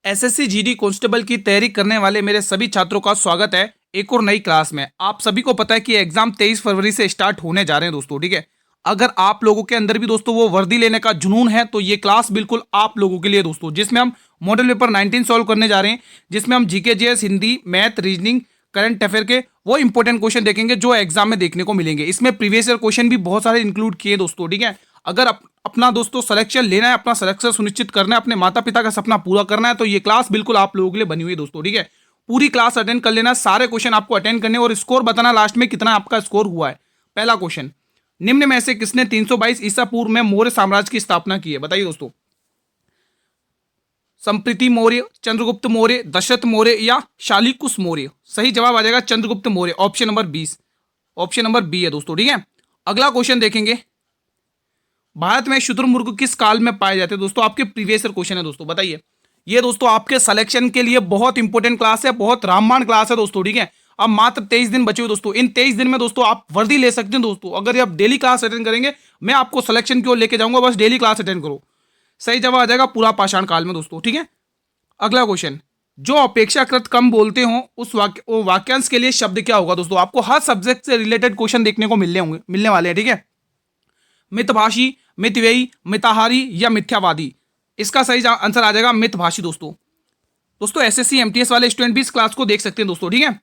SSC GD constable की तैयारी करने वाले मेरे सभी छात्रों का स्वागत है एक और नई क्लास में। आप सभी को पता है कि एग्जाम 23 फरवरी से स्टार्ट होने जा रहे हैं दोस्तों, ठीक है। अगर आप लोगों के अंदर भी दोस्तों वो वर्दी लेने का जुनून है तो ये क्लास बिल्कुल आप लोगों के लिए दोस्तों, जिसमें हम मॉडल पेपर 19 सॉल्व करने जा रहे हैं, जिसमें हम GK GS, Hindi, math, reasoning, current affair के वो इंपॉर्टेंट क्वेश्चन देखेंगे जो एग्जाम में देखने को मिलेंगे। इसमें प्रीवियस ईयर क्वेश्चन भी बहुत सारे इंक्लूड किए दोस्तों, ठीक है। अगर अपना दोस्तों सिलेक्शन लेना है, अपना सिलेक्शन सुनिश्चित करना है, अपने माता पिता का सपना पूरा करना है तो ये क्लास बिल्कुल आप लोगों के लिए बनी हुई है दोस्तों, ठीक है। पूरी क्लास अटेंड कर लेना, सारे क्वेश्चन आपको अटेंड करने और स्कोर बताना लास्ट में कितना आपका स्कोर हुआ है। पहला क्वेश्चन, निम्न में से किसने 322 ईसा पूर्व में मौर्य साम्राज्य की स्थापना की है? बताइए दोस्तों। संप्रीति मौर्य, चंद्रगुप्त मौर्य, दशरथ मौर्य या शालिकुस मौर्य? सही जवाब आ जाएगा Chandragupta Maurya, option number 20, option number B है दोस्तों, ठीक है। अगला क्वेश्चन देखेंगे, भारत में शुतुरमुर्ग किस काल में पाए जाते हैं? दोस्तों आपके प्रीवियस ईयर क्वेश्चन है दोस्तों, बताइए। ये दोस्तों आपके सिलेक्शन के लिए बहुत इंपॉर्टेंट क्लास है, बहुत रामबाण क्लास है दोस्तों, ठीक है। अब मात्र 23 दिन बचे हुए दोस्तों, इन 23 दिन में दोस्तों आप वर्दी ले सकते हैं दोस्तों। अगर आप डेली क्लास अटेंड करेंगे, मैं आपको सिलेक्शन की ओर लेके जाऊंगा, बस डेली क्लास अटेंड करो। सही जवाब आ जाएगा पूरा पाषाण काल में दोस्तों, ठीक है। अगला क्वेश्चन, जो अपेक्षाकृत कम बोलते हो उस वाक्यांश के लिए शब्द क्या होगा? दोस्तों आपको हर सब्जेक्ट से रिलेटेड क्वेश्चन देखने को मिलने वाले हैं, ठीक है। मितभाषी, मितव्ययी, मिताहारी या मिथ्यावादी? इसका सही आंसर आ जाएगा मितभाषी दोस्तों। दोस्तों एसएससी एमटीएस वाले स्टूडेंट भी इस क्लास को देख सकते हैं दोस्तों, ठीक है।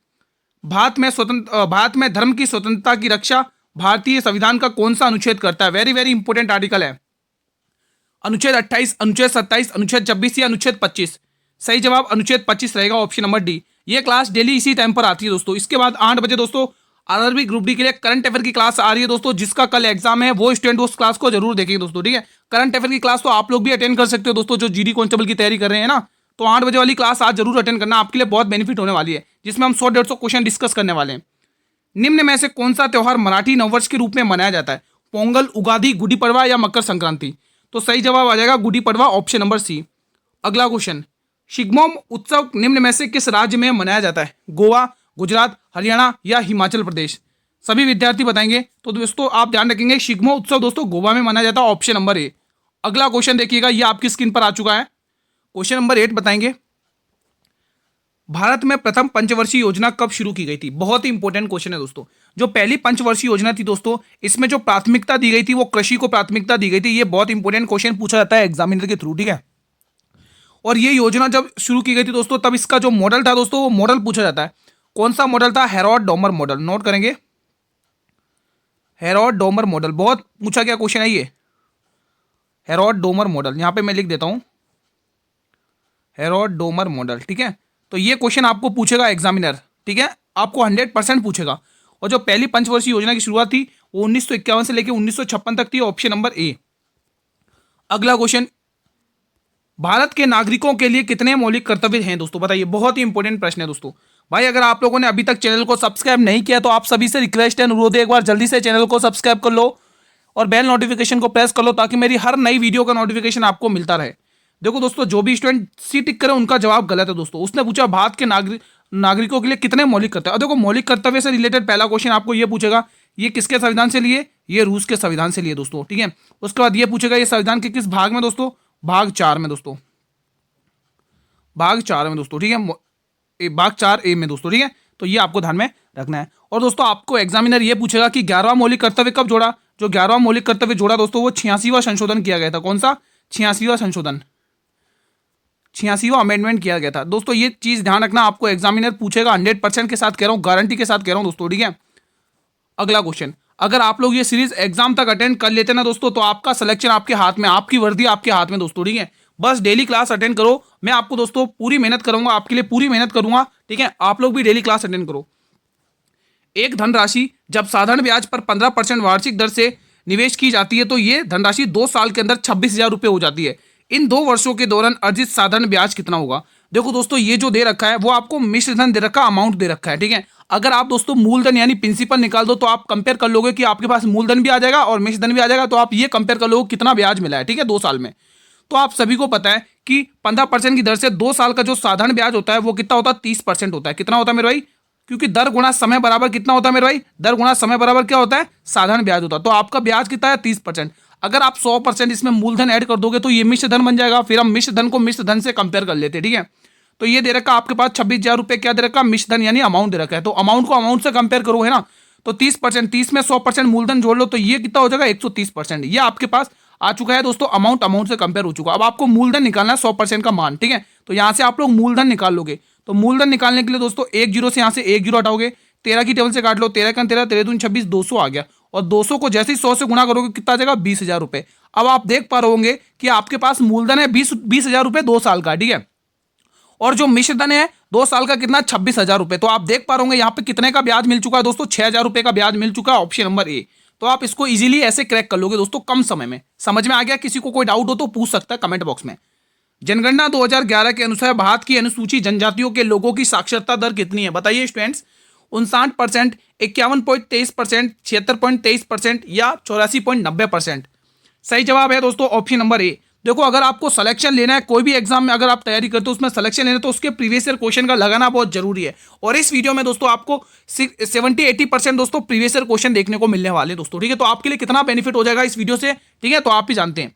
भारत में धर्म की स्वतंत्रता की रक्षा भारतीय संविधान का कौन सा अनुच्छेद करता है? वेरी वेरी इंपॉर्टेंट आर्टिकल है। अनुच्छेद 28, अनुच्छेद 27, अनुच्छेद 26 या अनुच्छेद 25? सही जवाब अनुच्छेद 25 रहेगा, ऑप्शन नंबर डी। ये क्लास डेली इसी टाइम पर आती है दोस्तों। इसके बाद 8 बजे दोस्तों आरआरबी ग्रुप डी के लिए करंट अफेयर की क्लास आ रही है दोस्तों, जिसका कल एग्जाम है। वो स्टूडेंट उस क्लास को जरूर देखेंगे दोस्तों, ठीक है। करंट अफेयर की क्लास तो आप लोग भी अटेंड कर सकते हो दोस्तों, जो जीडी कांस्टेबल की तैयारी कर रहे हैं ना। तो 8 बजे वाली क्लास आज जरूर अटेंड करना, आपके लिए बहुत बेनिफिट होने वाली है, जिसमें हम 100-150 क्वेश्चन डिस्कस करने वाले हैं। निम्न में से कौन सा त्योहार मराठी नववर्ष के रूप में मनाया जाता है? पोंगल, उगादि, गुड़ी पड़वा या मकर संक्रांति? तो सही जवाब आ जाएगा Gudi Padwa, option number C. अगला क्वेश्चन, शिग्मोम उत्सव निम्न में से किस राज्य में मनाया जाता है? गोवा, गुजरात, हरियाणा या हिमाचल प्रदेश? सभी विद्यार्थी बताएंगे। तो दोस्तों आप ध्यान रखेंगे, शिग्मो उत्सव दोस्तों गोवा में मनाया जाता है, ऑप्शन नंबर ए। अगला क्वेश्चन देखिएगा, ये आपकी स्क्रीन पर आ चुका है। क्वेश्चन नंबर 8 बताएंगे, भारत में प्रथम पंचवर्षीय योजना कब शुरू की गई थी? बहुत ही इंपॉर्टेंट क्वेश्चन है दोस्तों। जो पहली पंचवर्षीय योजना थी दोस्तों, इसमें जो प्राथमिकता दी गई थी वो कृषि को प्राथमिकता दी गई थी। ये बहुत इंपॉर्टेंट क्वेश्चन पूछा जाता है एग्जामिनर के थ्रू, ठीक है। और ये योजना जब शुरू की गई थी दोस्तों, तब इसका जो मॉडल था दोस्तों, वो मॉडल पूछा जाता है। कौन सा मॉडल था? Herod Domar model. नोट करेंगे, हेरोड डोमर मॉडल। बहुत पूछा गया क्वेश्चन है ये, हेरोड डोमर मॉडल। यहां पे मैं लिख देता हूं हेरोड डोमर मॉडल, ठीक है। तो ये क्वेश्चन आपको पूछेगा एग्जामिनर, ठीक है, आपको 100% पूछेगा। और जो पहली पंचवर्षीय योजना की शुरुआत थी वो 1951 से लेकर 1956 तक थी, ऑप्शन नंबर ए। अगला क्वेश्चन, भारत के नागरिकों के लिए कितने मौलिक कर्तव्य हैं दोस्तों? बताइए, बहुत ही इंपॉर्टेंट प्रश्न है दोस्तों। भाई अगर आप लोगों ने अभी तक चैनल को सब्सक्राइब नहीं किया तो आप सभी से रिक्वेस्ट है, अनुरोध है, एक बार जल्दी से चैनल को सब्सक्राइब कर लो और बेल नोटिफिकेशन को प्रेस कर लो, ताकि मेरी हर नई वीडियो का नोटिफिकेशन आपको मिलता रहे। देखो दोस्तों, जो भी स्टूडेंट सी टिक करे उनका जवाब गलत है दोस्तों। उसने पूछा भारत के नागरिकों के लिए कितने मौलिक कर्तव्य। देखो मौलिक कर्तव्य से रिलेटेड पहला क्वेश्चन आपको ये पूछेगा, ये किसके संविधान से लिए? ये रूस के संविधान से लिए दोस्तों, ठीक है। उसके बाद ये पूछेगा, ये संविधान के किस भाग में दोस्तों? भाग 4 में दोस्तों, भाग 4 में दोस्तों, ठीक है, भाग 4A में दोस्तों, ठीक है। तो ये आपको ध्यान में रखना है। और दोस्तों आपको एग्जामिनर ये पूछेगा कि 11वां मौलिक कर्तव्य कब जोड़ा? जो 11वां मौलिक कर्तव्य जोड़ा दोस्तों, वो 86वां संशोधन किया गया था। कौन सा? 86वां संशोधन, 86वां अमेंडमेंट किया गया था दोस्तों। ये चीज ध्यान रखना, आपको एग्जामिनर पूछेगा, 100% के साथ कह रहा हूं, गारंटी के साथ कह रहा हूं दोस्तों, ठीक है। अगला क्वेश्चन, अगर आप लोग ये सीरीज एग्जाम तक अटेंड कर लेते ना दोस्तों, तो आपका सिलेक्शन आपके हाथ में, आपकी वर्दी आपके हाथ में दोस्तों, ठीक है। बस डेली क्लास अटेंड करो, मैं आपको दोस्तों पूरी मेहनत करूंगा, आपके लिए पूरी मेहनत करूंगा, ठीक है। आप लोग भी डेली क्लास अटेंड करो। एक धनराशि जब साधारण ब्याज पर 15% वार्षिक दर से निवेश की जाती है तो ये धनराशि 2 साल के अंदर 26,000 रुपये हो जाती है। इन 2 वर्षों के दौरान अर्जित साधारण ब्याज कितना होगा? देखो दोस्तों, ये जो दे रखा है वो आपको मिश्र धन दे रखा, अमाउंट दे रखा है, ठीक है। अगर आप दोस्तों मूलधन यानी प्रिंसिपल निकाल दो तो आप कंपेयर कर लोगे कि आपके पास मूलधन भी आ जाएगा और मिश्र धन भी आ जाएगा, तो आप ये कंपेयर कर लोगे कितना ब्याज मिला है, ठीक है, 2 साल में। तो आप सभी को पता है कि 15% की दर से 2 साल का जो साधारण ब्याज होता है वो कितना होता है? 30% होता है। कितना होता है मेरे भाई? क्योंकि दर गुणा समय बराबर कितना होता है मेरे भाई? दर गुणा समय बराबर क्या होता है? साधारण ब्याज होता है। तो आपका ब्याज कितना है? 30%। अगर आप 100% इसमें मूलधन ऐड कर दोगे तो ये मिश्र धन बन जाएगा। फिर हम मिश्र धन को मिश्र धन से कंपेयर कर लेते हैं, ठीक है। तो ये दे रखा आपके पास 26,000 रुपये, क्या दे रखा, मिश्र धन यानी अमाउंट दे रखा है। तो अमाउंट को अमाउंट से कंपेयर करो, है ना। तो 30%, 30 में 100% मूलधन जोड़ लो तो ये कितना हो जाएगा, 130%। ये आपके पास आ चुका है दोस्तों, अमाउंट से कंपेयर हो चुका। अब आपको मूलधन निकालना है 100% का मान, ठीक है। तो यहाँ से आप लोग मूलधन निकाल लोगे। तो मूलधन निकालने के लिए दोस्तों एक जीरो से यहाँ से एक जीरो हटाओगे, 13 की टेबल से काट लो, 13 का 13, 13 दूनी 26, 200 आ गया। और 200 को जैसे ही 100 से गुणा करोगे कितना आ जाएगा, 20,000 रुपये। अब आप देख पा रहे होंगे कि आपके पास मूलधन है 20,000 रुपये 2 साल का, ठीक है। और जो मिश्र धन है 2 साल का कितना, 26,000 रुपये। तो आप देख पा रहे होंगे यहाँ पे कितने का ब्याज मिल चुका है दोस्तों, 6,000 रुपये का ब्याज मिल चुका है, ऑप्शन नंबर ए। तो आप इसको इजीली ऐसे क्रैक कर लोगे दोस्तों कम समय में। समझ में आ गया? किसी को कोई डाउट हो तो पूछ सकता है कमेंट बॉक्स में। जनगणना 2011 के अनुसार भारत की अनुसूचित जनजातियों के लोगों की साक्षरता दर कितनी है, बताइए स्टूडेंट्स। 59%, 51.23%, 76.23% या 84.90%। सही जवाब है दोस्तों ऑप्शन नंबर ए। देखो, अगर आपको सिलेक्शन लेना है कोई भी एग्जाम में, अगर आप तैयारी करते हो उसमें सिलेक्शन लेना है तो उसके प्रीवियस ईयर क्वेश्चन का लगाना बहुत जरूरी है। और इस वीडियो में दोस्तों आपको 70-80% दोस्तों प्रीवियस ईयर क्वेश्चन देखने को मिलने वाले दोस्तों, ठीक है। तो आपके लिए कितना बेनिफिट हो जाएगा इस वीडियो से, ठीक है, तो आप भी जानते हैं।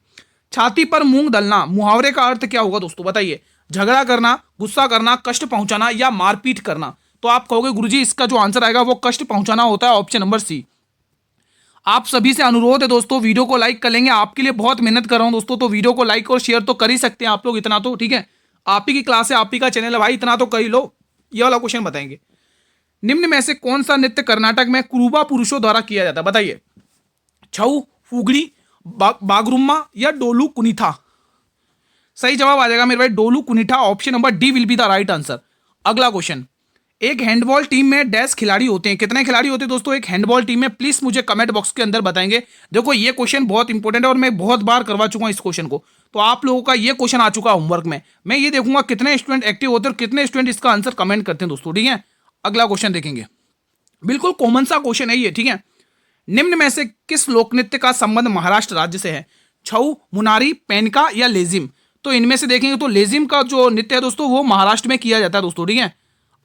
छाती पर मूंग दलना मुहावरे का अर्थ क्या होगा दोस्तों, बताइए। झगड़ा करना, गुस्सा करना, कष्ट पहुंचाना या मारपीट करना। तो आप कहोगे गुरुजी इसका जो आंसर आएगा वो कष्ट पहुंचाना होता है, ऑप्शन नंबर सी। आप सभी से अनुरोध है दोस्तों, वीडियो को लाइक कर लेंगे, आपके लिए बहुत मेहनत कर रहा हूं दोस्तों, तो वीडियो को लाइक और शेयर तो कर ही सकते हैं आप लोग, इतना तो ठीक है। आप ही की क्लास है, आप ही का चैनल है भाई, इतना तो कर ही लो। ये वाला क्वेश्चन बताएंगे, निम्न में से कौन सा नृत्य कर्नाटक में कुरुबा पुरुषों द्वारा किया जाता है, बताइए। छऊ, फुगड़ी, बागरुम्मा या डोलू कुनीथा। सही जवाब आ जाएगा मेरे भाई Dollu Kunitha, option number D will be the right answer. अगला क्वेश्चन, एक हैंडबॉल टीम में डैश खिलाड़ी होते हैं, कितने खिलाड़ी होते हैं दोस्तों एक हैंडबॉल टीम में, प्लीज मुझे कमेंट बॉक्स के अंदर बताएंगे। देखो ये क्वेश्चन बहुत इंपॉर्टेंट है और मैं बहुत बार करवा चुका हूं इस क्वेश्चन को, तो आप लोगों का ये क्वेश्चन आ चुका है होमवर्क में। मैं ये देखूंगा कितने स्टूडेंट एक्टिव होते हैं और कितने स्टूडेंट इसका आंसर कमेंट करते हैं दोस्तों, ठीक है। अगला क्वेश्चन देखेंगे, बिल्कुल कॉमन सा क्वेश्चन है ये, ठीक है। निम्न में से किस लोक नृत्य का संबंध महाराष्ट्र राज्य से है, छऊ, मुनारी, पेनका या लेजिम। तो इनमें से देखेंगे तो लेजिम का जो नृत्य है दोस्तों वो महाराष्ट्र में किया जाता है दोस्तों, ठीक है।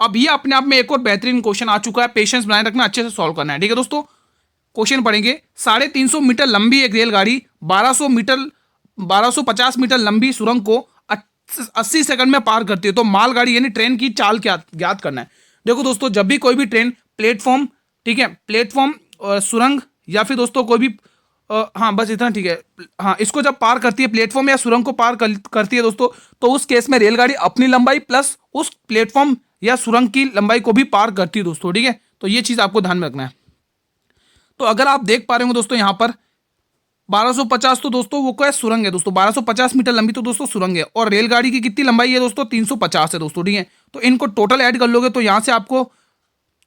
अब ये अपने आप में एक और बेहतरीन क्वेश्चन आ चुका है, पेशेंस बनाए रखना, अच्छे से सॉल्व करना है, ठीक है दोस्तों। क्वेश्चन पढ़ेंगे, 350 मीटर लंबी एक रेलगाड़ी 1250 मीटर लंबी सुरंग को 80 सेकंड में पार करती है, तो मालगाड़ी यानी ट्रेन की चाल क्या ज्ञात करना है। देखो दोस्तों, जब भी कोई भी ट्रेन प्लेटफॉर्म, ठीक है, प्लेटफॉर्म, सुरंग या फिर दोस्तों कोई भी हाँ बस इतना, ठीक है। हाँ, इसको जब पार करती है, प्लेटफॉर्म या सुरंग को पार करती है दोस्तों, तो उस केस में रेलगाड़ी अपनी लंबाई प्लस उस प्लेटफॉर्म या सुरंग की लंबाई को भी पार करती है दोस्तों, ठीक है। तो ये चीज आपको ध्यान में रखना है। तो अगर आप देख पा रहे हो दोस्तों यहाँ पर 1250 तो दोस्तों वो क्या है, सुरंग है दोस्तों, 1250 मीटर लंबी तो दोस्तों सुरंग है। और रेलगाड़ी की कितनी लंबाई है दोस्तों, 350 है दोस्तों, ठीक है। तो इनको टोटल ऐड कर लोगे तो यहाँ से आपको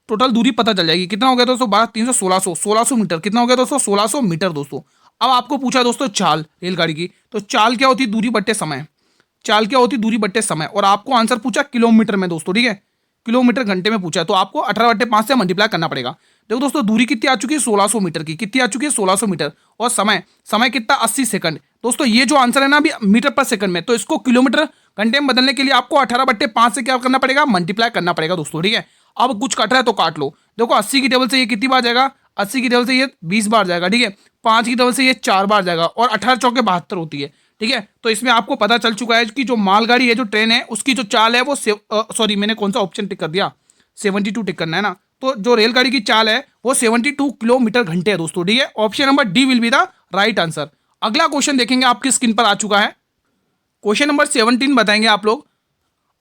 टोटल दूरी पता चल जाएगी, कितना हो गया दोस्तों, 12, 300, 1600 मीटर, कितना हो गया दोस्तों, 1600 मीटर दोस्तों। अब आपको पूछा दोस्तों चाल रेलगाड़ी की, तो चाल क्या होती है, दूरी बट्टे समय। चाल क्या होती है, दूरी बट्टे समय। और आपको आंसर पूछा किलोमीटर में दोस्तों, ठीक है, किलोमीटर घंटे में पूछा है, तो आपको 18/5 से मल्टीप्लाई करना पड़ेगा। देखो दोस्तों, दूरी कितनी आ चुकी है, 1600 मीटर की, कितनी आ चुकी है, 1600 मीटर। और समय कितना, 80 सेकंड दोस्तों। ये जो आंसर है ना अभी मीटर पर सेकंड में, तो इसको किलोमीटर घंटे में बदलने के लिए आपको 18/5 से क्या करना पड़ेगा, मल्टीप्लाई करना पड़ेगा दोस्तों, ठीक है। अब कुछ कट रहा है तो काट लो। देखो 80 की टेबल से ये कितनी बार जाएगा, 80 की टेबल से ये 20 बार जाएगा, ठीक है। 5 की टेबल से ये 4 बार जाएगा, और 18 चौके 72 होती है, ठीक है। तो इसमें आपको पता चल चुका है कि जो मालगाड़ी है, जो ट्रेन है, उसकी जो चाल है वो सॉरी मैंने कौन सा ऑप्शन टिक कर दिया, 72 टिक करना है ना। तो जो रेलगाड़ी की चाल है वो 72 किलोमीटर घंटे है दोस्तों, ठीक है। Option number D will be the right answer. अगला क्वेश्चन देखेंगे, आपकी स्क्रीन पर आ चुका है क्वेश्चन नंबर 17, बताएंगे आप लोग।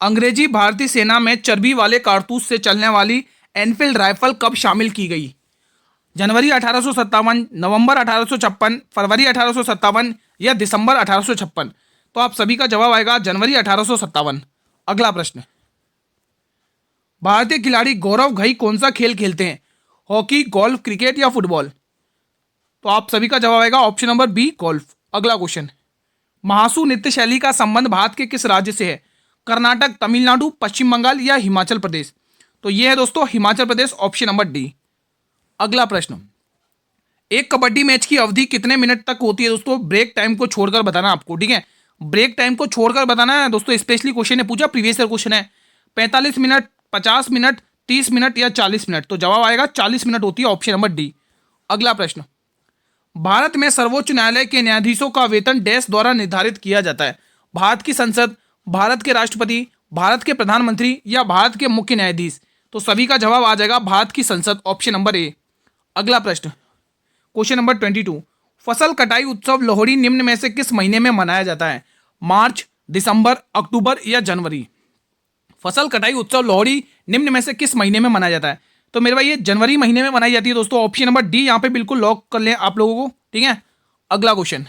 अंग्रेजी भारतीय सेना में चर्बी वाले कारतूस से चलने वाली एनफील्ड राइफल कब शामिल की गई, जनवरी 1857, नवंबर 1856, फरवरी 1857 या दिसंबर 1856। तो आप सभी का जवाब आएगा जनवरी 1857। अगला प्रश्न, भारतीय खिलाड़ी गौरव घई कौन सा खेल खेलते हैं, हॉकी, गोल्फ, क्रिकेट या फुटबॉल। तो आप सभी का जवाब आएगा ऑप्शन नंबर बी, गोल्फ। अगला क्वेश्चन, महासु नृत्य शैली का संबंध भारत के किस राज्य से है, कर्नाटक, तमिलनाडु, पश्चिम बंगाल या हिमाचल प्रदेश। तो यह है दोस्तों Himachal Pradesh, option number D. अगला प्रश्न, एक कबड्डी मैच की अवधि कितने मिनट तक होती है दोस्तों, ब्रेक टाइम को छोड़कर बताना आपको, ठीक है। ब्रेक टाइम को छोड़कर बताना है दोस्तों, स्पेशली क्वेश्चन है, पूछा प्रीवियस ईयर क्वेश्चन है। 45 मिनट, 50 मिनट, 30 मिनट या 40 मिनट। तो जवाब आएगा 40 मिनट होती है, ऑप्शन नंबर डी। अगला प्रश्न, भारत में सर्वोच्च न्यायालय के न्यायाधीशों का वेतन डैश द्वारा निर्धारित किया जाता है? भारत की संसद, भारत के राष्ट्रपति, भारत के प्रधानमंत्री या भारत के मुख्य न्यायाधीश? तो सभी का जवाब आ जाएगा भारत की संसद, ऑप्शन नंबर ए। अगला प्रश्न, क्वेश्चन नंबर 22, फसल कटाई उत्सव लोहड़ी निम्न में से किस महीने में मनाया जाता है? मार्च, दिसंबर, अक्टूबर या जनवरी? फसल कटाई उत्सव लोहड़ी निम्न में से किस महीने में मनाया जाता है? तो मेरे भाई ये जनवरी महीने में मनाई जाती है दोस्तों, ऑप्शन नंबर डी यहाँ पे बिल्कुल लॉक कर लें आप लोगों को, ठीक है। अगला क्वेश्चन,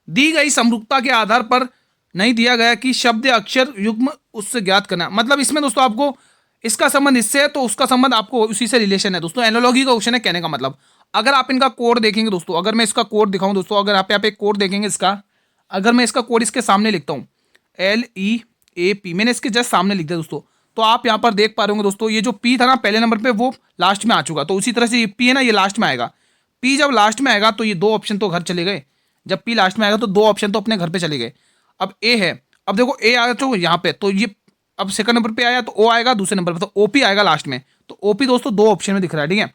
दी गई समरूपता के आधार पर नहीं दिया गया कि शब्द अक्षर युग्म उससे ज्ञात करना। मतलब इसमें दोस्तों आपको इसका संबंध इससे है तो उसका संबंध आपको उसी से रिलेशन है दोस्तों, एनालॉजी का क्वेश्चन है कहने का मतलब। अगर आप इनका कोड देखेंगे दोस्तों, अगर मैं इसका कोड दिखाऊं दोस्तों, अगर आप यहाँ पे कोड देखेंगे इसका, अगर मैं इसका कोड इसके सामने लिखता हूँ LEAP, मैंने इसके जस्ट सामने लिख दिया दोस्तों, तो आप यहाँ पर देख पा रहे होंगे दोस्तों, ये जो P था ना पहले नंबर पे वो लास्ट में आ चुका, तो उसी तरह से ये P है ना ये लास्ट में आएगा। P जब लास्ट में आएगा तो ये 2 ऑप्शन तो घर चले गए, जब P लास्ट में आएगा तो 2 ऑप्शन तो अपने घर पे चले गए। अब A है, अब देखो A आया तो यहाँ पे, तो ये अब सेकंड नंबर पे आया तो O आएगा दूसरे नंबर पे, तो OP आएगा लास्ट में, तो OP दोस्तों 2 ऑप्शन में दिख रहा है, ठीक है। अब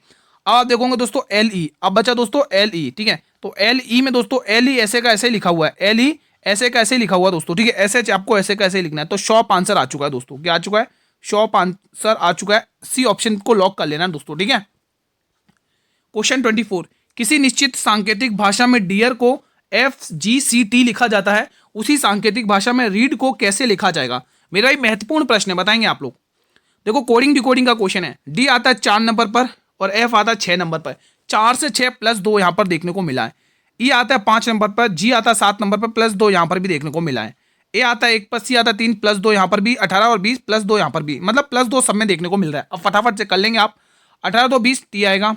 आप देखोगे दोस्तों LE, अब बचा दोस्तों LE, ठीक है। तो LE में दोस्तों LE ऐसे का ऐसे लिखा हुआ है, LE ऐसे का ऐसे लिखा हुआ दोस्तों, ठीक है। ऐसे आपको ऐसे का ऐसे लिखना है, तो शॉर्प आंसर आ चुका है दोस्तों, क्या आ चुका है? शॉर्प आंसर आ चुका है, सी ऑप्शन को लॉक कर लेना दोस्तों, ठीक है। क्वेश्चन 24, किसी निश्चित सांकेतिक भाषा में डियर को FGCT लिखा जाता है, उसी सांकेतिक भाषा में रीड को कैसे लिखा जाएगा? मेरा एक महत्वपूर्ण प्रश्न है, बताएंगे आप लोग। देखो कोडिंग डिकोडिंग का क्वेश्चन है, डी आता है 4 नंबर पर और एफ आता है 6 नंबर पर, 4 से 6 प्लस 2 यहाँ पर देखने को मिला है। ई आता है 5 नंबर पर, जी आता है 7 नंबर पर प्लस 2 यहाँ पर भी देखने को मिला है। ए आता है 1 पर, सी आता है 3 प्लस 2 यहाँ पर भी, 18 और 20 प्लस 2 यहाँ पर भी, मतलब प्लस 2 सब में देखने को मिल रहा है। अब फटाफट से कर लेंगे आप, 18 2 20 टी आएगा,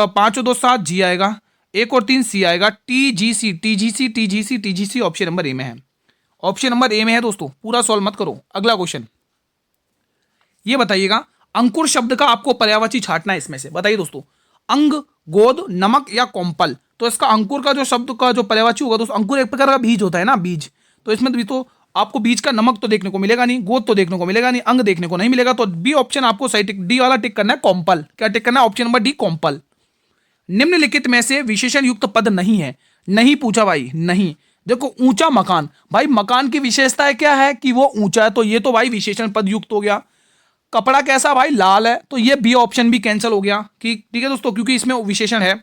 5 और 2 7 जी आएगा, 1 और 3 सी आएगा, TGC ऑप्शन नंबर ए में है, ऑप्शन नंबर ए में है दोस्तों, पूरा सॉल्व मत करो। अगला क्वेश्चन, ये बताइएगा अंकुर शब्द का आपको पर्यायवाची छांटना है इसमें से, बताइए दोस्तों, अंग, गोद, नमक या कोम्पल? तो इसका अंकुर का जो शब्द का जो पर्यायवाची होगा दोस्तों, अंकुर एक प्रकार का बीज होता है ना, बीज, तो इसमें भी तो आपको बीज का नमक तो देखने को मिलेगा नहीं, गोद तो देखने को मिलेगा नहीं, अंग देखने को नहीं मिलेगा, तो बी ऑप्शन आपको सही टिक, डी वाला टिक करना है, कोम्पल। क्या टिक करना है? ऑप्शन नंबर डी कोम्पल। निम्नलिखित में से विशेषण युक्त पद नहीं है, नहीं पूछा भाई, नहीं। देखो ऊंचा मकान, भाई मकान की विशेषता क्या है कि वो ऊंचा है, तो ये तो भाई विशेषण पद युक्त हो गया। कपड़ा कैसा भाई? लाल है, तो ये बी ऑप्शन भी कैंसिल हो गया, कि ठीक है दोस्तों, क्योंकि इसमें विशेषण है।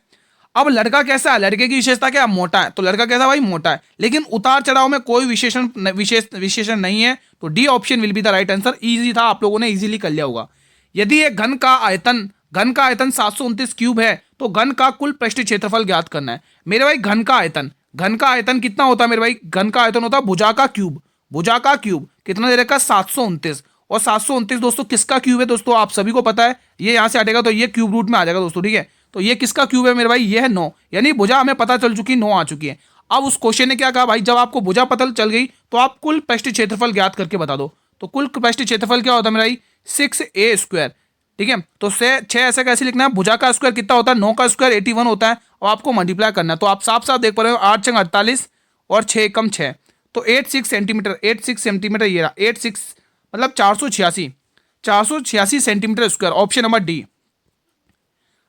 अब लड़का कैसा है? लड़के की विशेषता क्या? मोटा है, तो लड़का कैसा भाई? मोटा है, लेकिन उतार चढ़ाव में कोई विशेषण नहीं है, तो D option will be the right answer. Easy था, आप लोगों ने इजीली कर लिया होगा। यदि एक घन का आयतन 729 क्यूब है, तो घन का कुल पृष्ठ क्षेत्रफल ज्ञात करना है। मेरे भाई घन का आयतन कितना होता है मेरे भाई? घन का आयतन होता है भुजा का क्यूब कितना दे रखा है? 729, और 729 दोस्तों किसका क्यूब है दोस्तों? आप सभी को पता है, ये यहां से हटेगा तो ये क्यूब रूट में आ जाएगा दोस्तों, ठीक है। तो ये किसका क्यूब है मेरे भाई? ये है 9, यानी भुजा हमें पता चल चुकी, 9 आ चुकी है। अब उस क्वेश्चन ने क्या कहा भाई, जब आपको भुजा पता चल गई तो आप कुल पृष्ठ क्षेत्रफल ज्ञात करके बता दो। तो कुल पृष्ठ क्षेत्रफल क्या होता है मेरा भाई? 6a², ठीक है। तो 6 ऐसे कैसे लिखना है? भुजा का स्क्वायर कितना होता है? 9 का स्क्वायर 81 होता है, और आपको मल्टीप्लाई करना है। तो आप साफ साफ देख पा रहे हो, 8 × 48 और 6 कम 6, तो 86 सेंटीमीटर, ये रहा 86, मतलब 486 centimetre square, option number D.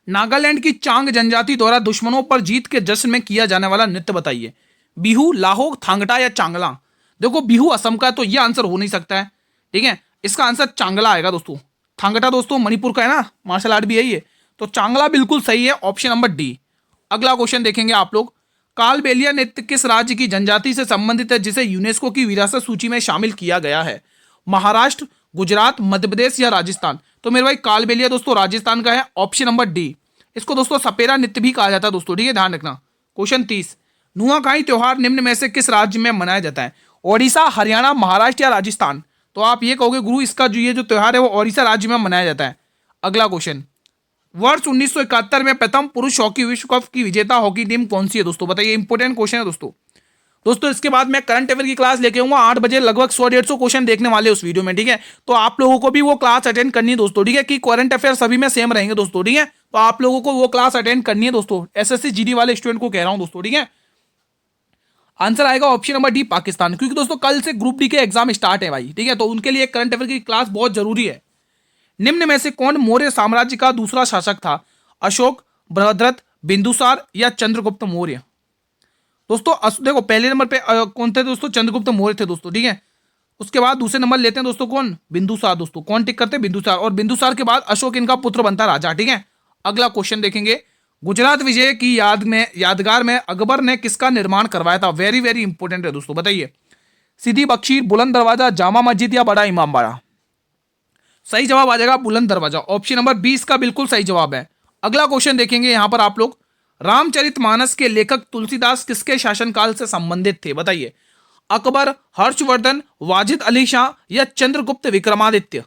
Nagaland की चांग जनजाति द्वारा दुश्मनों पर जीत के जश्न में किया जाने वाला नृत्य बताइए। बिहू, लाहो, थांगटा या चांगला? देखो बिहू असम का है, तो यह आंसर हो नहीं सकता है, ठीक है। इसका आंसर चांगला आएगा दोस्तों। थांगटा दोस्तों मणिपुर का है ना, मार्शल आर्ट भी है ये, तो चांगला बिल्कुल सही है, ऑप्शन नंबर डी। अगला क्वेश्चन देखेंगे आप लोग, कालबेलिया नृत्य किस राज्य की जनजाति से संबंधित है जिसे यूनेस्को की विरासत सूची में शामिल किया गया है? महाराष्ट्र, गुजरात, मध्य प्रदेश या राजस्थान? तो मेरे भाई कालबेलिया दोस्तों राजस्थान का है, ऑप्शन नंबर डी। इसको दोस्तों सपेरा नृत्य भी कहा जाता है दोस्तों, ठीक है, ध्यान रखना। क्वेश्चन 30, नुआखाई त्योहार निम्न में से किस राज्य में मनाया जाता है? ओडिशा, हरियाणा, महाराष्ट्र या राजस्थान? तो आप ये कहोगे गुरु इसका जो ये जो त्योहार है वो ओडिशा राज्य में मनाया जाता है। अगला क्वेश्चन, वर्ष 1971 में प्रथम पुरुष हॉकी विश्व कप की विजेता हॉकी टीम कौन सी है दोस्तों? बताइए, इंपॉर्टेंट क्वेश्चन है दोस्तों इसके बाद मैं करंट अफेयर की क्लास लेके आऊंगा 8 बजे, लगभग 100-150 क्वेश्चन देखने वाले उस वीडियो में, ठीक है। तो आप लोगों को भी वो क्लास अटेंड करनी है दोस्तों, ठीक है, कि करंट अफेयर सभी में सेम रहेंगे दोस्तों, ठीक है। तो आप लोगों को वो क्लास अटेंड करनी है दोस्तों, एसएससी जीडी वाले स्टूडेंट को कह रहा हूं दोस्तों, ठीक है। आंसर आएगा ऑप्शन नंबर डी, पाकिस्तान, क्योंकि दोस्तों कल से ग्रुप डी के एग्जाम स्टार्ट है भाई, ठीक है। तो उनके लिए करंट अफेयर की क्लास बहुत जरूरी है। निम्न में से कौन मौर्य साम्राज्य का दूसरा शासक था? अशोक, बृहद्रथ, बिंदुसार या चंद्रगुप्त मौर्य। दोस्तों देखो पहले नंबर पे कौन थे दोस्तों, चंद्रगुप्त मौर्य थे दोस्तों, ठीक है। उसके बाद दूसरे नंबर लेते हैं दोस्तों कौन, बिंदुसार। दोस्तों कौन टिक करते हैं, बिंदुसार। और बिंदुसार के बाद अशोक इनका पुत्र बनता राजा, ठीक है। अगला क्वेश्चन देखेंगे, गुजरात विजय की यादगार में अकबर ने किसका निर्माण करवाया था। वेरी वेरी इंपॉर्टेंट है दोस्तों, बताइए। सीधी बख्शी, बुलंद दरवाजा, जामा मस्जिद या बड़ा इमामबाड़ा। सही जवाब आ जाएगा बुलंद दरवाजा। ऑप्शन नंबर 20 का बिल्कुल सही जवाब है। अगला क्वेश्चन देखेंगे यहां पर आप लोग, रामचरितमानस के लेखक तुलसीदास किसके शासनकाल से संबंधित थे, बताइए। अकबर, हर्षवर्धन, वाजिद अली शाह या चंद्रगुप्त विक्रमादित्य।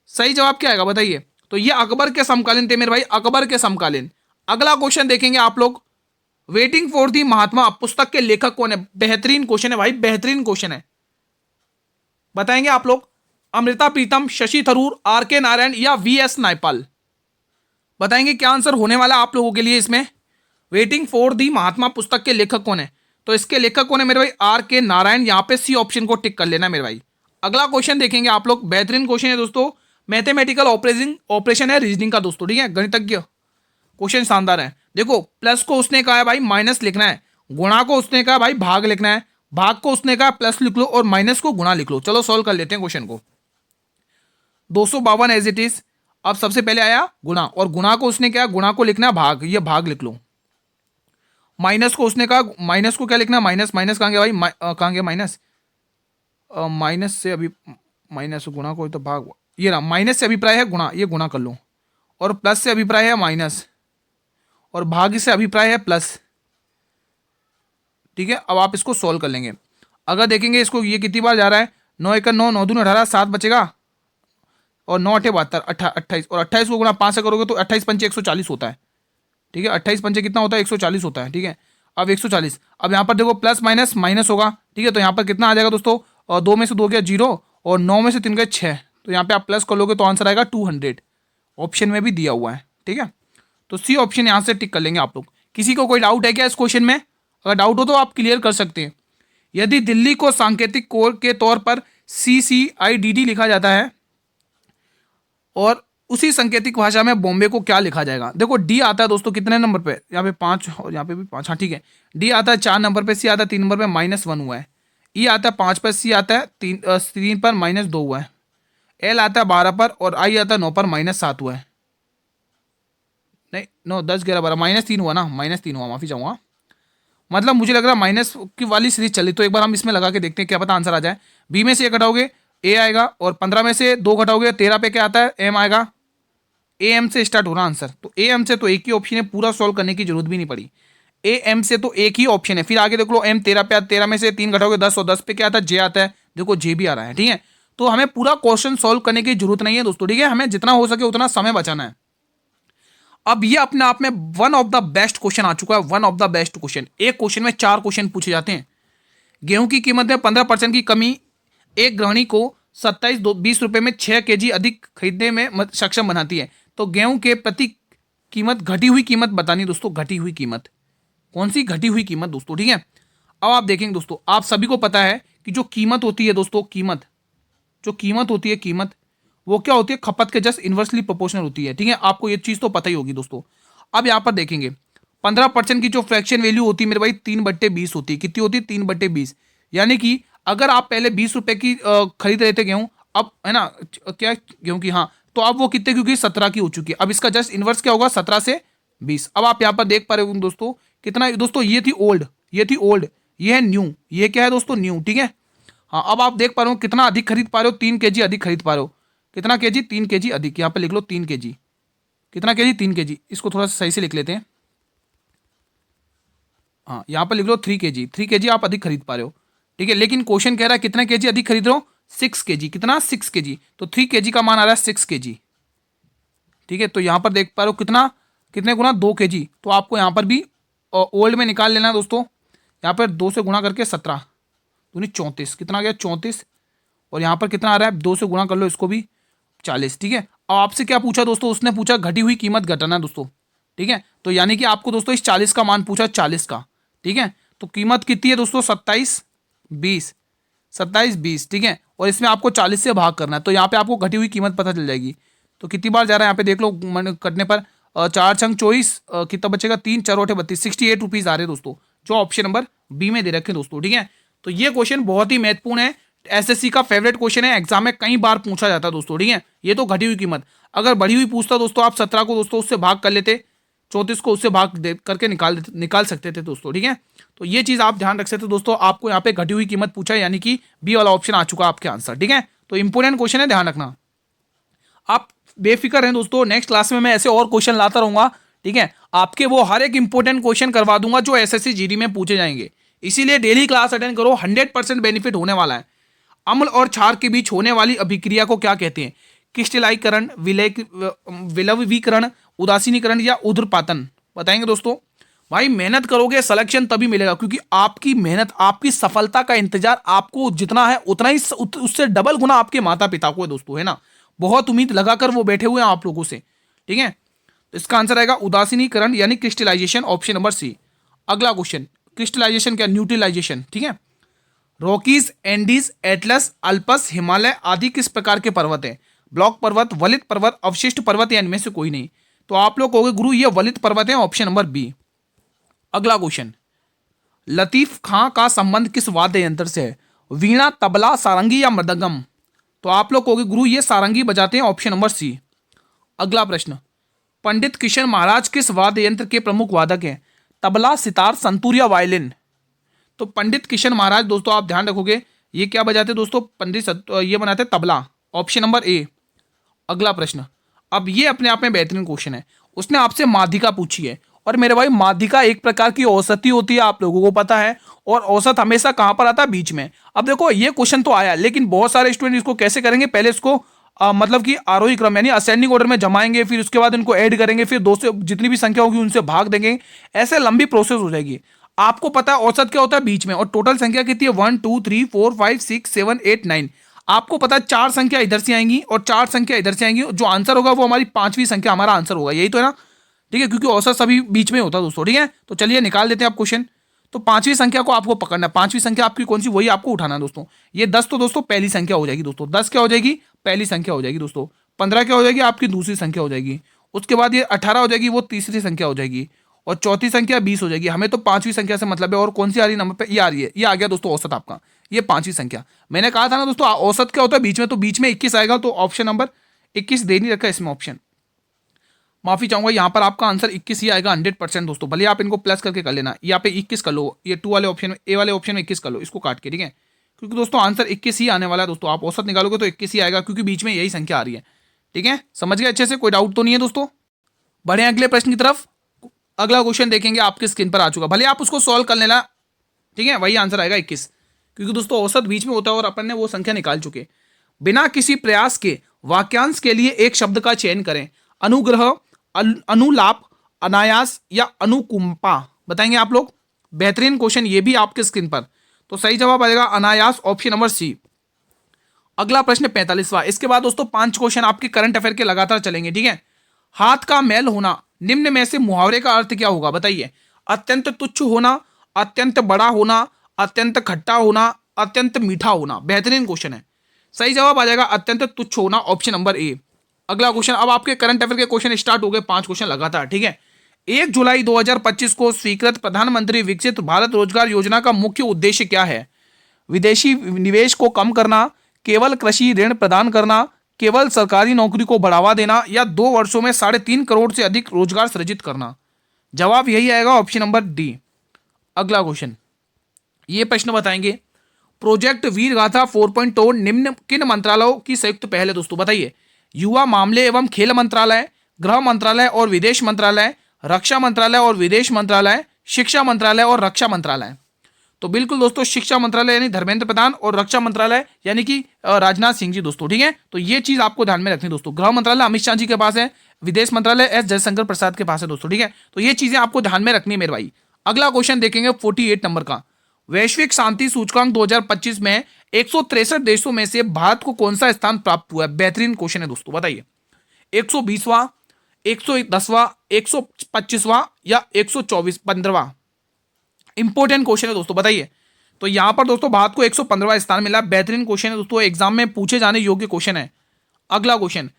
सही जवाब क्या आएगा बताइए। तो ये अकबर के समकालीन थे मेरे भाई, अकबर के समकालीन। अगला क्वेश्चन देखेंगे आप लोग, वेटिंग फॉर दी महात्मा पुस्तक के लेखक कौन है। बेहतरीन क्वेश्चन है भाई, बेहतरीन क्वेश्चन है, बताएंगे आप लोग। अमृता प्रीतम, शशि थरूर, आर के नारायण या वी एस नायपाल। बताएंगे क्या आंसर होने वाला आप लोगों के लिए इसमें। वेटिंग फॉर दी महात्मा पुस्तक के लेखक कौन है, तो इसके लेखक कौन है मेरे भाई, आर के नारायण। यहां पे सी ऑप्शन को टिक कर लेना मेरे भाई। अगला क्वेश्चन देखेंगे आप लोग, बेहतरीन क्वेश्चन है दोस्तों, मैथमेटिकल ऑपरेशन है रीजनिंग का दोस्तों, ठीक है, गणितज्ञ क्वेश्चन शानदार है। देखो प्लस को उसने कहा है भाई माइनस लिखना है, गुणा को उसने कहा भाई भाग लिखना है, भाग को उसने कहा प्लस लिख लो और माइनस को गुणा लिख लो। चलो सॉल्व कर लेते हैं क्वेश्चन को। 252 एज इट इज। अब सबसे पहले आया गुणा, और गुणा को उसने क्या, गुणा को लिखना है भाग, ये भाग लिख लो। माइनस को उसने कहा, माइनस को क्या लिखना है, माइनस। माइनस कहाँ गया भाई, कहाँ गया माइनस, माइनस से अभी, माइनस गुणा को तो भाग, ये ना माइनस से अभिप्राय है गुणा, ये गुणा कर लो। और प्लस से अभिप्राय है माइनस, और भाग से अभिप्राय है प्लस, ठीक है। अब आप इसको सोल्व कर लेंगे। अगर देखेंगे इसको, ये कितनी बार जा रहा है, 9 1 9, 9 2 18, 7 बचेगा, और 9 8 72, 28, और 28 को गुणा 5 से करोगे तो 28 पंचे 140 होता है, ठीक है। 28 पंचे कितना होता है, 140 होता है, ठीक है। अब 140, अब यहाँ पर देखो प्लस माइनस माइनस होगा, ठीक है। तो यहाँ पर कितना आ जाएगा दोस्तों, और 2 में से 2 गया 0, और 9 में से 3 गया 6, तो यहाँ पे आप प्लस कर लोगे तो आंसर आएगा 200। ऑप्शन में भी दिया हुआ है, ठीक है। तो सी ऑप्शन यहाँ से टिक कर लेंगे आप लोग। किसी को कोई डाउट है क्या इस क्वेश्चन में, अगर डाउट हो तो आप क्लियर कर सकते हैं। यदि दिल्ली को सांकेतिक कोड के तौर पर CCIDD लिखा जाता है, और उसी सांकेतिक भाषा में बॉम्बे को क्या लिखा जाएगा। देखो डी आता है दोस्तों कितने नंबर पे, यहाँ पे 5 और यहाँ पे भी 5, हाँ ठीक है। डी आता है 4 नंबर पे, सी आता है 3 नंबर पे, -1 हुआ है। ई आता है 5 पर, सी आता है 3 पर, -2 हुआ है। एल आता है 12 पर, और आई आता है 9 पर, -7 हुआ है। नहीं 9 10 11 12, -3 हुआ ना, -3 हुआ, माफी चाहूंगा। मतलब मुझे लग रहा है माइनस की वाली सीरीज चली, तो एक बार हम इसमें लगा के देखते हैं, क्या पता आंसर आ जाए। बी में से 1 घटाओगे ए आएगा, और 15 में से 2 घटाओगे 13 पे क्या आता है, एम आएगा। ए एम से स्टार्ट हो रहा आंसर, तो ए एम से तो एक ही ऑप्शन है, पूरा सॉल्व करने की जरूरत भी नहीं पड़ी। ए एम से तो एक ही ऑप्शन है। फिर आगे देख लो, एम 13 पे, 13 में से 3 घटाओगे 10, और 10 पे क्या आता है, जे आता है। देखो जे भी आ रहा है, ठीक है। तो हमें पूरा क्वेश्चन सॉल्व करने की जरूरत नहीं है दोस्तों, ठीक है। हमें जितना हो सके उतना समय बचाना है। अब ये अपने आप में one of the best question आ चुका है, one of the best question. एक क्वेश्चन में 4 क्वेश्चन पूछे जाते हैं। गेहूं की कीमत में 15% की कमी एक गृहिणी को 27-20 रुपए में 6 kg अधिक खरीदने में सक्षम बनाती है। तो गेहूं के प्रति कीमत, घटी हुई कीमत बतानी दोस्तों, घटी हुई कीमत। कौन सी घटी हुई कीमत दोस्तों, ठीक है। अब आप देखेंगे दोस्तों, आप सभी को पता है कि जो कीमत होती है दोस्तों, कीमत, जो कीमत होती है, कीमत वो क्या होती है, खपत के जस्ट इन्वर्सली प्रोपोर्शनल होती है, ठीक है। आपको ये चीज़ तो पता ही होगी दोस्तों। अब यहाँ पर देखेंगे 15% की जो फ्रैक्शन वैल्यू होती है मेरे भाई, 3/20 होती है। कितनी होती है, 3/20। यानी कि अगर आप पहले 20 रुपए की खरीद रहे थे गेहूं, अब है ना क्या गेहूं की, हाँ, तो अब वो कितने, क्योंकि 17 की हो चुकी है। अब इसका जस्ट इन्वर्स क्या होगा, 17 से 20। अब आप यहाँ पर देख पा रहे हो दोस्तों, कितना दोस्तों, ये थी ओल्ड, ये थी ओल्ड, ये है न्यू, ये क्या है दोस्तों, न्यू, ठीक है। हाँ अब आप देख पा रहे हो कितना अधिक खरीद पा रहे हो, 3 kg अधिक खरीद पा रहे हो। कितना kg, 3 kg अधिक। यहाँ पे लिख लो 3 kg। कितना kg, 3 kg। इसको थोड़ा सा सही से लिख लेते हैं। हाँ यहाँ पर लिख लो 3 kg, 3 kg आप अधिक खरीद पा रहे हो, ठीक है। लेकिन क्वेश्चन कह रहा है कितना kg अधिक खरीद रहे हो, 6 kg। कितना, 6 kg। तो 3 kg का मान आ रहा है 6 kg, ठीक है। तो यहाँ पर देख पा रहे हो कितना, कितने गुना, 2 kg। तो आपको यहाँ पर भी ओल्ड में निकाल लेना है दोस्तों। यहाँ पर 2 से गुणा करके 17 दूनी 34, कितना आ गया, 34। और यहाँ पर कितना आ रहा है, 2 से गुणा कर लो इसको भी, 40, ठीक है। अब आपसे क्या पूछा दोस्तों, उसने पूछा घटी हुई कीमत घटाना दोस्तों, ठीक है। तो यानी कि आपको दोस्तों इस 40 का मान पूछा, 40 का, ठीक है। तो कीमत कितनी है दोस्तों, 27-20, 27-20, ठीक है। और इसमें आपको 40 से भाग करना है, तो यहाँ पे आपको घटी हुई कीमत पता चल जाएगी। तो कितनी बार जा रहा है यहाँ पे देख लो, कटने पर चार छंग 24, कितना बचेगा 3 चौरोठे 32, 68 रुपीज आ रहे हैं दोस्तों, जो ऑप्शन नंबर बी में दे रखे हैं दोस्तों। ठीक है, तो ये क्वेश्चन बहुत ही महत्वपूर्ण है, एसएससी का फेवरेट क्वेश्चन है, एग्जाम में कई बार पूछा जाता है दोस्तों। ठीक है, ये तो घटी हुई कीमत, अगर बढ़ी हुई पूछता दोस्तों आप 17 को दोस्तों उससे भाग कर लेते, 34 को उससे भाग करके निकाल सकते थे दोस्तों। ठीक है, तो ये चीज आप ध्यान रख सकते दोस्तों, आपको यहाँ पे घटी हुई कीमत पूछा है, यानी कि बी वाला ऑप्शन आ चुका आपके आंसर। ठीक है, तो इंपोर्टेंट क्वेश्चन है, ध्यान रखना। आप बेफिक्र हैं दोस्तों, नेक्स्ट क्लास में मैं ऐसे और क्वेश्चन लाता रहूंगा। ठीक है, आपके वो हर एक इंपॉर्टेंट क्वेश्चन करवा दूंगा जो एसएससी जीडी में पूछे जाएंगे, इसीलिए डेली क्लास अटेंड करो, 100% बेनिफिट होने वाला है। अम्ल और क्षार के बीच होने वाली अभिक्रिया को क्या कहते हैं? क्रिस्टलीकरण, विलयीकरण, उदासीनीकरण या ऊध्र्वपातन? बताएंगे दोस्तों। भाई मेहनत करोगे सिलेक्शन तभी मिलेगा, क्योंकि आपकी मेहनत, आपकी सफलता का इंतजार आपको जितना है उतना ही उससे डबल गुना आपके माता पिता को है दोस्तों, है ना। बहुत उम्मीद लगाकर वो बैठे हुए हैं आप लोगों से। ठीक है, तो इसका आंसर आएगा उदासीनीकरण यानी क्रिस्टलाइजेशन, ऑप्शन नंबर सी। अगला क्वेश्चन, क्रिस्टलाइजेशन क्या, न्यूट्रलाइजेशन। ठीक है, Rockies, Andes, Atlas, Alps, Himalaya आदि किस प्रकार के पर्वत हैं? ब्लॉक पर्वत, वलित पर्वत, अवशिष्ट पर्वत या इनमें से कोई नहीं? तो आप लोग कहोगे गुरु ये वलित पर्वत है, ऑप्शन नंबर बी। अगला क्वेश्चन, लतीफ खां का संबंध किस वाद्य यंत्र से है? वीणा, तबला, सारंगी या मृदंगम? तो आप लोग कहोगे गुरु ये सारंगी बजाते हैं, ऑप्शन नंबर सी। अगला प्रश्न, पंडित किशन महाराज किस वाद्य यंत्र के प्रमुख वादक हैं? तबला, सितार, संतूर या वायलिन? तो पंडित किशन महाराज दोस्तों आप ध्यान रखोगे ये क्या बजाते दोस्तों, ये बनाते तबला, ऑप्शन नंबर ए। अगला प्रश्न, अब ये अपने आप में बेहतरीन क्वेश्चन है, उसने आपसे माध्यिका पूछी है, और मेरे भाई माध्यिका एक प्रकार की औसत होती है, आप लोगों को पता है, और औसत हमेशा कहां पर आता है? बीच में। अब देखो ये क्वेश्चन तो आया, लेकिन बहुत सारे स्टूडेंट इसको कैसे करेंगे, पहले इसको मतलब कि आरोही क्रम यानी असेंडिंग ऑर्डर में जमाएंगे, फिर उसके बाद इनको ऐड करेंगे, फिर दो से जितनी भी संख्या होगी उनसे भाग देंगे, ऐसे लंबी प्रोसेस हो जाएगी। आपको पता है औसत क्या होता है? बीच में। और टोटल संख्या कितनी है? 1 2 3 4 5 6 7 8 9। आपको पता है 4 संख्या इधर से आएंगी और 4 संख्या इधर से आएंगी, जो आंसर होगा वो हमारी 5वीं संख्या हमारा आंसर होगा, यही तो है ना। ठीक है, क्योंकि औसत सभी बीच में होता है दोस्तों। ठीक है, तो चलिए निकाल देते हैं आप क्वेश्चन। तो 5वीं संख्या को आपको पकड़ना है, 5वीं संख्या आपकी कौन सी, वही आपको उठाना है दोस्तों। ये 10 तो दोस्तों पहली संख्या हो जाएगी दोस्तों, 10 क्या हो जाएगी? पहली संख्या हो जाएगी दोस्तों। 15 क्या हो जाएगी? आपकी दूसरी संख्या हो जाएगी। उसके बाद ये 18 हो जाएगी, वो तीसरी संख्या हो जाएगी। और चौथी संख्या 20 हो जाएगी। हमें तो 5वीं संख्या से मतलब है, और कौन सी आ रही नंबर पे? ये आ रही है, ये आ गया दोस्तों औसत आपका, ये 5वीं संख्या। मैंने कहा था ना दोस्तों औसत क्या होता है? बीच में, तो बीच में 21 आएगा, तो ऑप्शन नंबर 21 दे नहीं रखा इसमें ऑप्शन, माफी चाहूंगा, यहाँ पर आपका आंसर 21 ही आएगा 100% दोस्तों। भले आप इनको प्लस करके कर लेना, यहाँ पे 21 कर लो, ये 2 वाले ऑप्शन में, ए वाले ऑप्शन में 21 कर लो इसको काट के। ठीक है, क्योंकि दोस्तों आंसर 21 ही आने वाला है दोस्तों, आप औसत निकालोगे तो 21 ही आएगा, क्योंकि बीच में यही संख्या आ रही है। ठीक है, समझ गए अच्छे से, कोई डाउट तो नहीं है दोस्तों। बढ़े अगले प्रश्न की तरफ। अगला क्वेश्चन देखेंगे, आपके स्क्रीन पर आ चुका, भले आप उसको सॉल्व कर लेना। ठीक है, वही आंसर आएगा 21, क्योंकि दोस्तों औसत बीच में होता है और अपन ने वो संख्या निकाल चुके। बिना किसी प्रयास के वाक्यांश के लिए एक शब्द का चयन करें। अनुग्रह, अनुलाप, अनायास या अनुकंपा? बताएंगे आप लोग। बेहतरीन क्वेश्चन ये भी आपके स्क्रीन पर। तो सही जवाब आएगा अनायास, ऑप्शन नंबर सी। अगला प्रश्न 45वां। इसके बाद दोस्तों 5 क्वेश्चन आपके करंट अफेयर के लगातार चलेंगे। ठीक है, हाथ का मैल होना निम्न में से मुहावरे का अर्थ क्या होगा? बताइए। अत्यंत तुच्छ होना, अत्यंत बड़ा होना, अत्यंत खट्टा होना, अत्यंत मीठा होना? बेहतरीन क्वेश्चन है, सही जवाब आ जाएगा अत्यंत तुच्छ होना, ऑप्शन नंबर ए। अगला क्वेश्चन, अब आपके करंट अफेयर के क्वेश्चन स्टार्ट हो गए, 5 क्वेश्चन लगातार। ठीक है, 1 जुलाई 2025 को स्वीकृत प्रधानमंत्री विकसित भारत रोजगार योजना का मुख्य उद्देश्य क्या है? विदेशी निवेश को कम करना, केवल कृषि ऋण प्रदान करना, केवल सरकारी नौकरी को बढ़ावा देना, या 2 वर्षों में 3.5 करोड़ से अधिक रोजगार सृजित करना? जवाब यही आएगा, ऑप्शन नंबर डी। अगला क्वेश्चन, ये प्रश्न बताएंगे, प्रोजेक्ट वीर गाथा 4.0 निम्न किन मंत्रालयों की संयुक्त पहल है दोस्तों? बताइए। युवा मामले एवं खेल मंत्रालय, गृह मंत्रालय और विदेश मंत्रालय, रक्षा मंत्रालय और विदेश मंत्रालय, शिक्षा मंत्रालय और रक्षा मंत्रालय? तो बिल्कुल दोस्तों शिक्षा मंत्रालय यानी धर्मेंद्र प्रधान, और रक्षा मंत्रालय यानी कि राजनाथ सिंह जी दोस्तों। ठीक है, तो ये चीज आपको ध्यान में रखनी दोस्तों। गृह मंत्रालय अमित शाह जी के पास है, विदेश मंत्रालय एस जयशंकर प्रसाद के पास है दोस्तों। ठीक है, तो ये चीजें आपको ध्यान में रखनी है मेरे भाई। अगला क्वेश्चन देखेंगे 48 नंबर का। वैश्विक शांति सूचकांक 2025 में 163 देशों में से भारत को कौन सा स्थान प्राप्त हुआ है? बेहतरीन क्वेश्चन है दोस्तों, बताइए। 120वां, 110वां, 125वां या 115वां? इंपॉर्टेंट क्वेश्चन है दोस्तों, बताइए। तो यहां पर दोस्तों भारत को 115वां स्थान मिला। बेहतरीन क्वेश्चन है दोस्तों, एग्जाम में पूछे जाने योग्य क्वेश्चन है। अगला क्वेश्चन,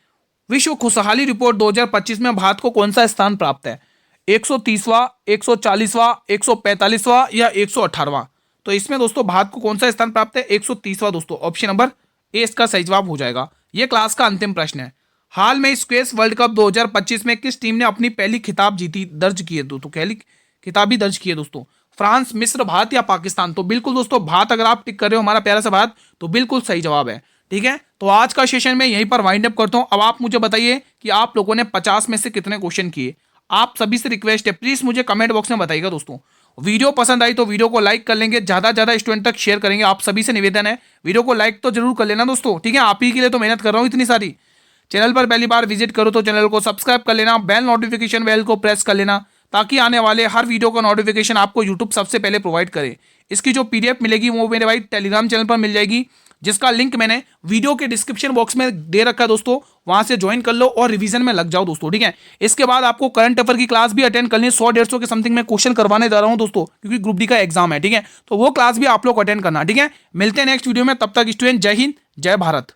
विश्व खुशहाली रिपोर्ट 2025 में भारत को कौन सा स्थान प्राप्त है? 130वां, 140वां, 145वां या 118वां? तो इसमें दोस्तों भारत को कौन सा स्थान प्राप्त है? 130वां दोस्तों, ऑप्शन नंबर ए इसका सही जवाब हो जाएगा। यह क्लास का अंतिम प्रश्न है। हाल में स्क्वैश वर्ल्ड कप 2025 में किस टीम ने अपनी पहली खिताब जीती दर्ज की है दोस्तों? पहली खिताब भी दर्ज की है दोस्तों। फ्रांस, मिस्र, भारत या पाकिस्तान? तो बिल्कुल दोस्तों भारत, अगर आप टिक कर रहे हो हमारा प्यारा सा भारत, तो बिल्कुल सही जवाब है। ठीक है, तो आज का सेशन मैं यहीं पर वाइंड अप करता हूं। अब आप मुझे बताइए कि आप लोगों ने 50 में से कितने क्वेश्चन किए। आप सभी से रिक्वेस्ट है, प्लीज मुझे कमेंट बॉक्स में बताइएगा दोस्तों। वीडियो पसंद आई तो वीडियो को लाइक कर लेंगे, ज्यादा से ज्यादा स्टूडेंट तक शेयर करेंगे। आप सभी से निवेदन है, वीडियो को लाइक तो जरूर कर लेना दोस्तों। ठीक है, आप ही के लिए तो मेहनत कर रहा हूं इतनी सारी। चैनल पर पहली बार विजिट करो तो चैनल को सब्सक्राइब कर लेना, बेल नोटिफिकेशन बेल को प्रेस कर लेना, ताकि आने वाले हर वीडियो का नोटिफिकेशन आपको यूट्यूब सबसे पहले प्रोवाइड करे। इसकी जो पीडीएफ मिलेगी वो मेरे भाई टेलीग्राम चैनल पर मिल जाएगी, जिसका लिंक मैंने वीडियो के डिस्क्रिप्शन बॉक्स में दे रखा है दोस्तों। वहां से ज्वाइन कर लो और रिवीजन में लग जाओ दोस्तों। ठीक है, इसके बाद आपको करंट अफेयर की क्लास भी अटेंड करनी है। 100-150 के समथिंग में क्वेश्चन करवाने जा रहा हूं दोस्तों, क्योंकि ग्रुप डी का एग्जाम है। ठीक है, तो वो क्लास भी आप लोग अटेंड करना। ठीक है, मिलते हैं नेक्स्ट वीडियो में, तब तक स्टूडेंट जय हिंद जय भारत।